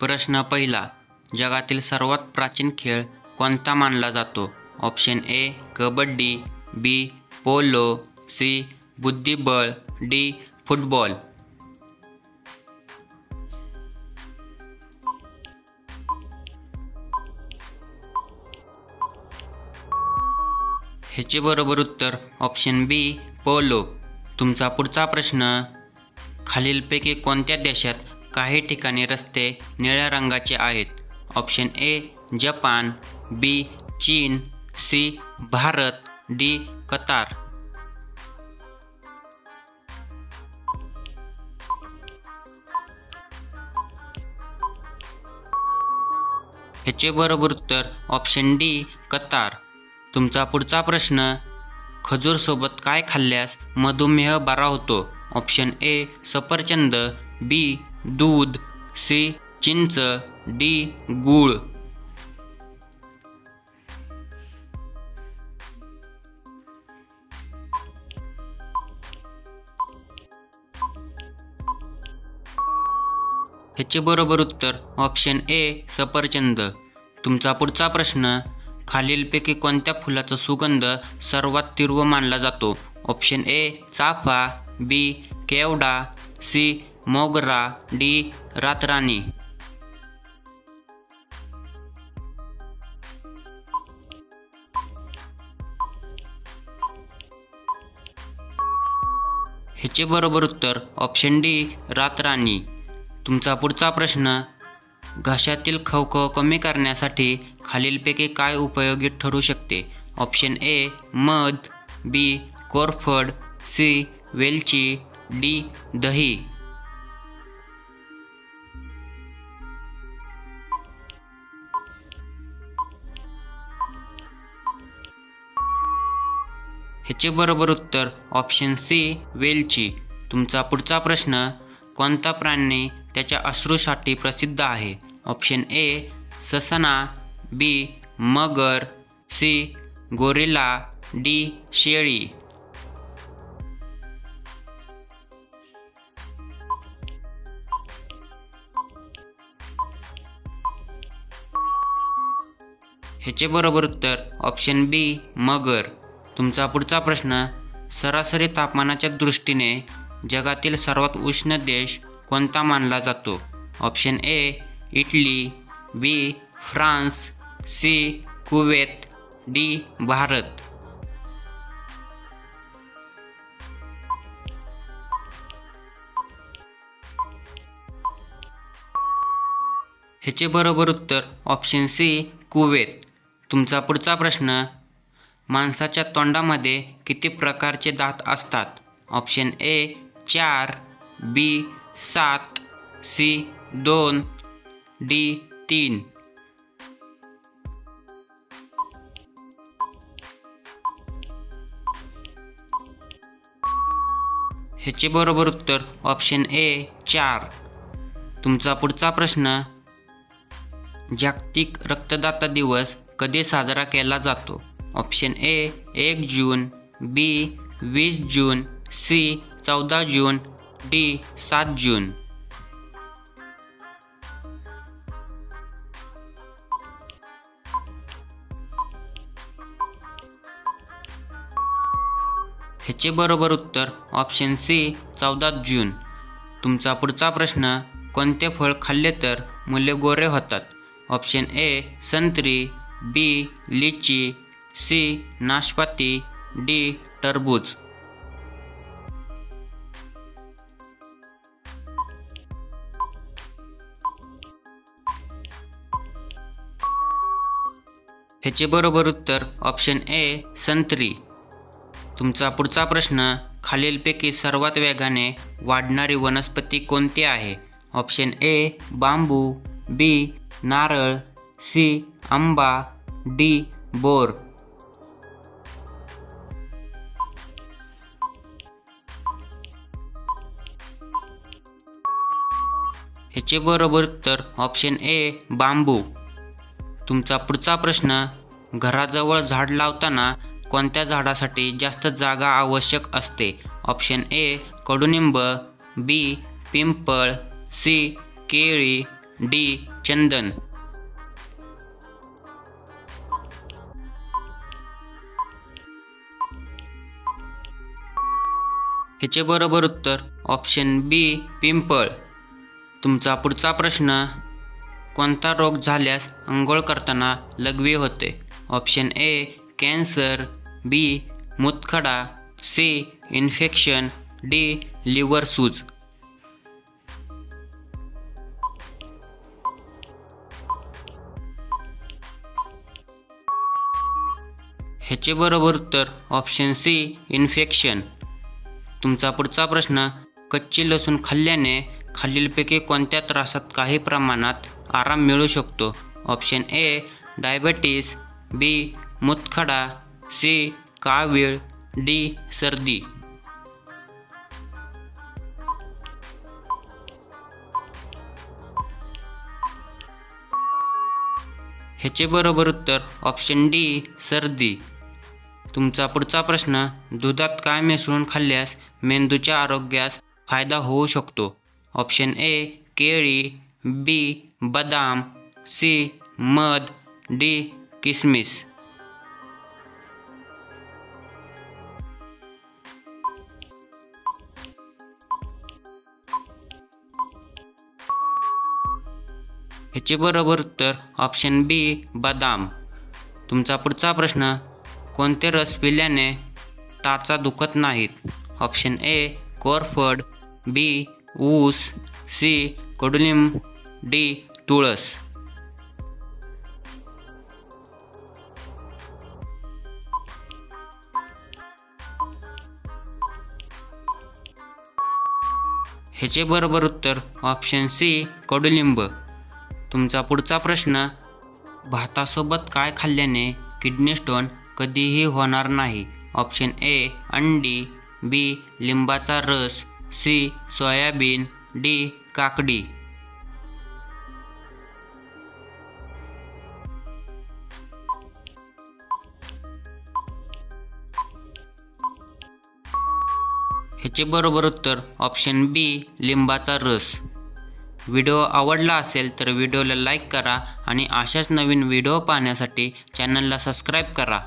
प्रश्न पहिला. जगातील सर्वात प्राचीन खेळ कोणता मानला जातो? Option A kabaddi, B polo, C बुद्धिबळ, डी फुटबॉल. ह्याचे बरोबर उत्तर ऑप्शन बी पोलो. तुमचा पुढचा प्रश्न. खालीलपैकी कोणत्या देशात काही ठिकाणी रस्ते निळ्या रंगाचे आहेत? ऑप्शन ए जपान, बी चीन, सी भारत, डी कतार. ह्याचे बरोबर उत्तर ऑप्शन डी कतार. तुमचा पुढचा प्रश्न. खजूरसोबत काय खाल्ल्यास मधुमेह बरा होतो? ऑप्शन ए सफरचंद, बी दूध, सी चिंच, डी गूळ. ह्याचे बरोबर उत्तर ऑप्शन ए सफरचंद. तुमचा पुढचा प्रश्न. खालीलपैकी कोणत्या फुलाचा सुगंध सर्वात तीव्र मानला जातो? ऑप्शन ए चाफा, बी केवडा, सी मोगरा, डी रातराणी. ह्याचे बरोबर उत्तर ऑप्शन डी रातराणी. तुमचा पुढचा प्रश्न. घशातील खवखव कमी करण्यासाठी खालीलपैकी काय उपयोगी ठरू शकते? ऑप्शन ए मध, बी कोरफड, सी वेलची, डी दही. ह्याचे बरोबर उत्तर ऑप्शन सी वेलची. तुमचा पुढचा प्रश्न. कोणता प्राणी त्याच्या अश्रूसाठी प्रसिद्ध आहे? ऑप्शन ए ससना, बी मगर, सी गोरिला, डी शेळी. ह्याचे बरोबर उत्तर ऑप्शन बी मगर. तुमचा पुढचा प्रश्न. सरासरी तापमानाच्या दृष्टीने जगातील सर्वात उष्ण देश कोणता मानला जातो? Option A Italy, B France, C Kuwait, D Bharat. ह्याचे बरोबर उत्तर ऑप्शन सी कुवेत. तुमचा पुढचा प्रश्न. माणसाच्या तोंडामध्ये किती प्रकारचे दात असतात? Option A 4, B 7, C 2, D 3. ह्याचे बरोबर उत्तर ऑप्शन ए 4. तुमचा पुढचा प्रश्न. जागतिक रक्तदाता दिवस कधी साजरा केला जातो? ऑप्शन ए 1 जून, बी 20 जून, सी 14 जून, डी 7 जून. ह्याचे बरोबर उत्तर ऑप्शन सी 14 जून. तुमचा पुढचा प्रश्न. कोणते फळ खाल्ले तर मुले गोरे होतात? ऑप्शन ए संत्री, बी लिची, सी नाशपाती, डी टरबूज. ह्याचे बरोबर उत्तर ऑप्शन ए संत्री. तुमचा पुढचा प्रश्न. खालीलपैकी सर्वात वेगाने वाढणारी वनस्पती कोणती आहे? ऑप्शन ए बांबू, बी नारळ, सी आंबा, डी बोर. ह्याचे बरोबर उत्तर ऑप्शन ए बांबू. तुमचा पुढचा प्रश्न. घराजवळ झाड लावताना कोणत्या झाडासाठी जास्त जागा आवश्यक असते? ऑप्शन ए कडुनिंब, बी पिंपळ, सी केळी, डी चंदन. ह्याचे बरोबर उत्तर ऑप्शन बी पिंपळ. तुमचा पुढचा प्रश्न, कोणता रोग झाल्यास अंघोळ करताना लघवी होते? ऑप्शन ए कॅन्सर, बी मूतखडा, सी इन्फेक्शन, डी लिव्हर सूज. ह्याचे बरोबर उत्तर ऑप्शन सी इन्फेक्शन. तुमचा पुढचा प्रश्न, कच्ची लसूण खाल्ल्याने खालीलपैकी कोणत्या त्रासात काही प्रमाणात आराम मिळू शकतो? ऑप्शन ए डायबिटीस, बी मूतखडा, सी कावीळ, डी सर्दी. ह्याचे बरोबर उत्तर ऑप्शन डी सर्दी. तुमचा पुढचा प्रश्न, दुधात काय मिसळून खाल्ल्यास मेंदूच्या आरोग्यास फायदा होऊ शकतो? ऑप्शन ए केळी, बी बदाम, सी मध, डी किसमिस. ह्याचे बरोबर उत्तर ऑप्शन बी बदाम. तुमचा पुढचा प्रश्न, कोणते रस पिल्याने टाचा दुखत नाहीत? ऑप्शन ए कोरफड, बी ऊस, सी कडुलिंब, डी तुळस. ह्याचे बरोबर उत्तर ऑप्शन सी कडुलिंब. तुमचा पुढचा प्रश्न, भातासोबत काय खाल्ल्याने किडनी स्टोन कधीही होणार नाही? ऑप्शन ए अंडी, बी लिंबाचा रस, सी सोयाबीन, डी काकडी. ह्याचे बरोबर उत्तर ऑप्शन बी लिंबाचा रस. व्हिडिओ आवडला असेल तर व्हिडिओला लाईक करा आणि अशाच नवीन व्हिडिओ पाहण्यासाठी चॅनलला सबस्क्राईब करा.